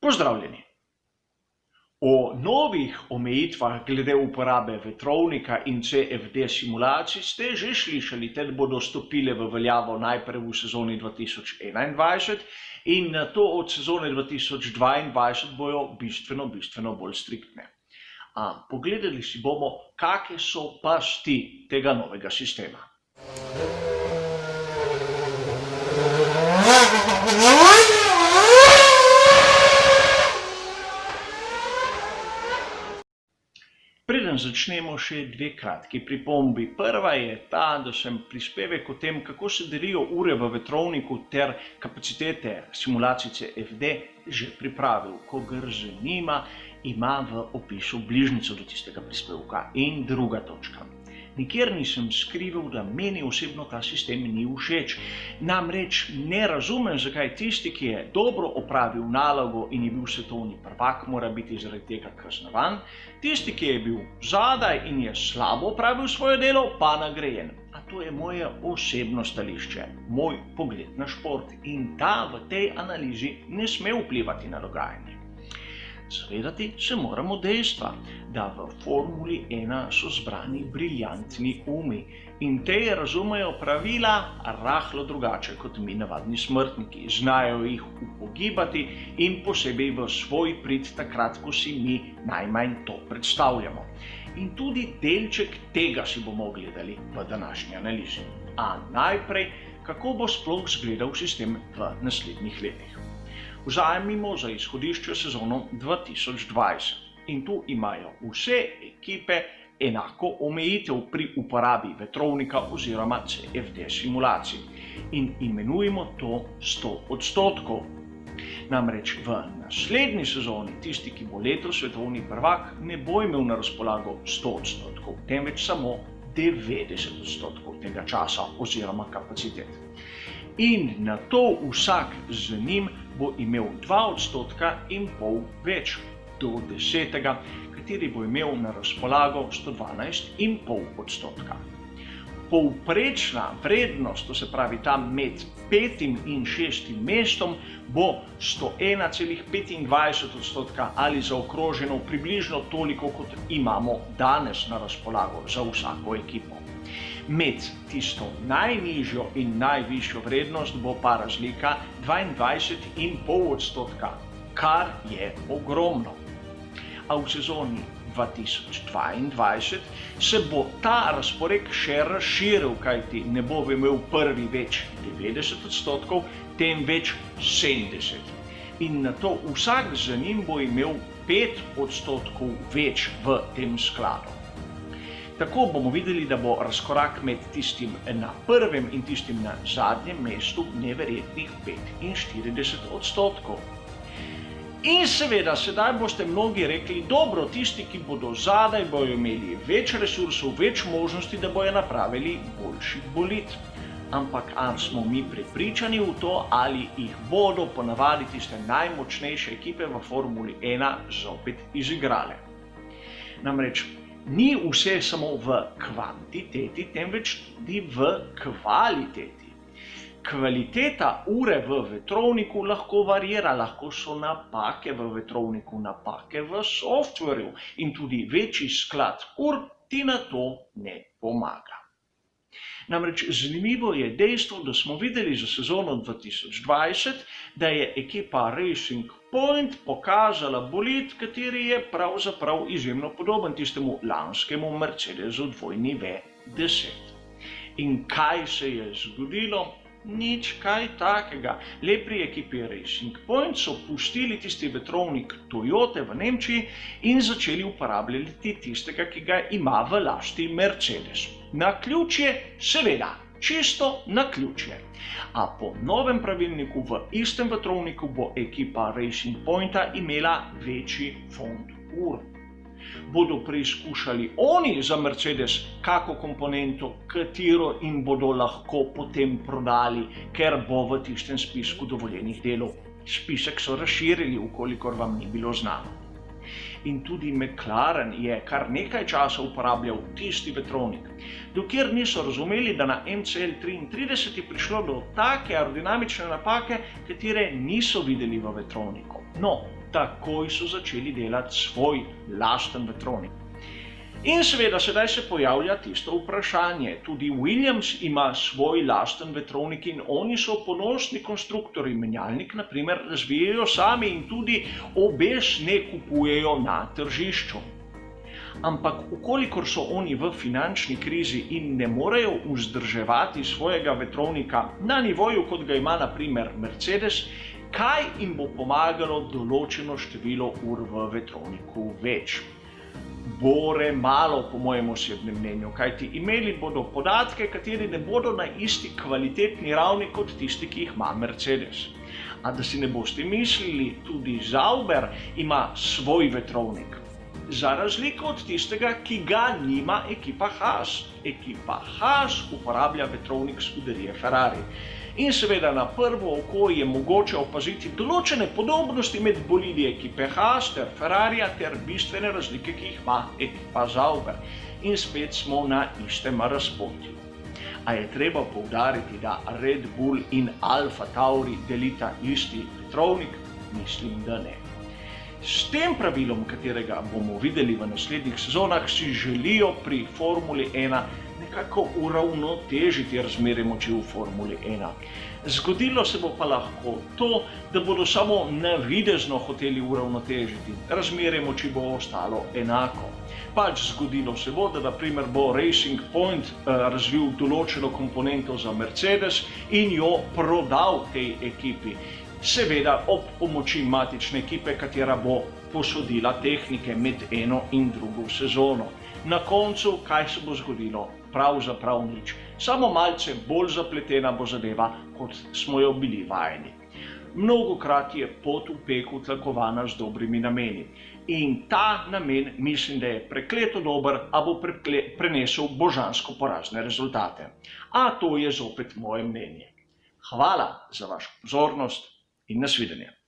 Pozdravljeni! O novih omejitvah glede uporabe vetrovnika in CFD simulacij ste že slišali, te bodo stopile v veljavo najprej v sezoni 2021 in nato od sezone 2022 bojo bistveno bolj striktne. Pogledali si bomo, kakšne so pasti tega novega sistema. Preden začnemo, še dve kratki pripombi. Prva je ta, da sem prispevek o tem, kako se delijo ure v vetrovniku ter kapacitete simulacij CFD že pripravil. Kogar zanima, ima v opisu bližnjico do tistega prispevka. In druga točka. Nikjer nisem skrival, da meni osebno ta sistem ni všeč. Namreč ne razumem, zakaj tisti, ki je dobro opravil nalogo in je bil svetovni prvak, mora biti zaradi tega kaznovan, tisti, ki je bil zadaj in je slabo opravil svoje delo, pa nagrajen. A to je moje osebno stališče, moj pogled na šport in ta v tej analizi ne sme vplivati na dogajanje. Zavedati se moramo dejstva, da v Formuli 1 so zbrani briljantni umi in te razumejo pravila rahlo drugače kot mi navadni smrtniki. Znajo jih upogibati in posebej v svoj prid takrat, ko si mi najmanj to predstavljamo. In tudi delček tega si bomo ogledali v današnji analizi. A najprej, kako bo sploh izgledal sistem v naslednjih letih. Vzamimo za izhodišče sezono 2020 in tu imajo vse ekipe enako omejitev pri uporabi vetrovnika oziroma CFD simulacij in imenujemo to 100%. Namreč v naslednji sezoni tisti, ki bo letos svetovni prvak, ne bo imel na razpolago 100%, temveč samo 90% tega časa oziroma kapacitet. In na to vsak z njim bo imel 2,5% več do 10, kateri bo imel na razpolago 112,5%. Povprečna vrednost, to se pravi tam med 5. in 6. mestom, bo 101,25% ali zaokroženo približno toliko, kot imamo danes na razpolago za vsako ekipo. Med tisto najnižjo in najvišjo vrednost bo pa razlika 22,5%, kar je ogromno. A v sezoni 2022 se bo ta razporek še razširil, kajti ne bo imel prvi več 90%, temveč 70%. In nato vsak za njim bo imel 5% več v tem skladu. Tako bomo videli, da bo razkorak med tistim na prvem in tistim na zadnjem mestu neverjetnih 45%. In seveda, sedaj boste mnogi rekli, dobro, tisti, ki bodo zadaj, bojo imeli več resursov, več možnosti, da bojo napravili boljši bolid. Ampak ali smo mi prepričani v to, ali jih bodo ponavadi tiste najmočnejše ekipe v Formuli 1 zopet izigrale? Namreč, ni vse samo v kvantiteti, temveč tudi v kvaliteti. Kvaliteta ure v vetrovniku lahko varira, lahko so napake v vetrovniku, napake v softverju in tudi večji sklad ur ti na to ne pomaga. Namreč zanimivo je dejstvo, da smo videli za sezono 2020, da je ekipa Racing Point pokazala bolid, kateri je pravzaprav izjemno podoben tistemu lanskemu Mercedesu dvojni V10. In kaj se je zgodilo? Nič kaj takega. Le pri ekipi Racing Point so pustili tisti vetrovnik Toyote v Nemčiji in začeli uporabljati tistega, ki ga ima v lasti Mercedes. Naključje, seveda, čisto naključje. A po novem pravilniku v istem vetrovniku bo ekipa Racing Pointa imela večji fond ur. Bodo preizkušali oni za Mercedes kako komponento, katero in bodo lahko potem prodali, ker bo v tistem spisku dovoljenih delov. Spisek so razširili, ukolikor vam ni bilo znano. In tudi McLaren je kar nekaj časa uporabljal tisti vetrovnik, dokler niso razumeli, da na MCL-33 je prišlo do take aerodinamične napake, katere niso videli v vetrovniku. No, takoj so začeli delati svoj lasten vetrovnik. In seveda sedaj se pojavlja tisto vprašanje. Tudi Williams ima svoj lasten vetrovnik in oni so ponosni konstruktorji. Menjalnik, na primer, razvijajo sami in tudi obes ne kupujejo na tržišču. Ampak, ukolikor so oni v finančni krizi in ne morejo vzdrževati svojega vetrovnika na nivoju, kot ga ima na primer Mercedes, kaj jim bo pomagalo določeno število ur v vetrovniku več? Bore malo, po mojem osebnem mnenju, kajti imeli bodo podatke, kateri ne bodo na isti kvalitetni ravni kot tisti, ki jih ima Mercedes. A da si ne boste mislili, tudi Sauber ima svoj vetrovnik. Za razliko od tistega, ki ga nima ekipa Haas. Ekipa Haas uporablja vetrovnik scuderie Ferrari. In seveda na prvo oko je mogoče opaziti določene podobnosti med bolidi ekipe Haas ter Ferrarija ter bistvene razlike, ki jih ima ekipa Sauber. In spet smo na istem razpotju. A je treba poudariti, da Red Bull in Alfa Tauri delita isti vetrovnik? Mislim, da ne. S tem pravilom, katerega bomo videli v naslednjih sezonah, si želijo pri Formuli 1 nekako uravnotežiti razmerje moči v Formuli 1. Zgodilo se bo pa lahko to, da bodo samo navidezno hoteli uravnotežiti. Razmerje moči bo ostalo enako. Pač zgodilo se bo, da na primer bo Racing Point razvil določeno komponento za Mercedes in jo prodal tej ekipi. Seveda ob pomoči matične ekipe, katera bo posodila tehnike med eno in drugo sezono. Na koncu, kaj se bo zgodilo? Pravzaprav nič. Samo malce bolj zapletena bo zadeva, kot smo jo bili vajeni. Mnogokrat je pot v peku tlakovana z dobrimi nameni. In ta namen mislim, da je prekleto dober, a bo prenesel božansko porazne rezultate. A to je zopet moje mnenje. Hvala za vašo pozornost in nasvidenje.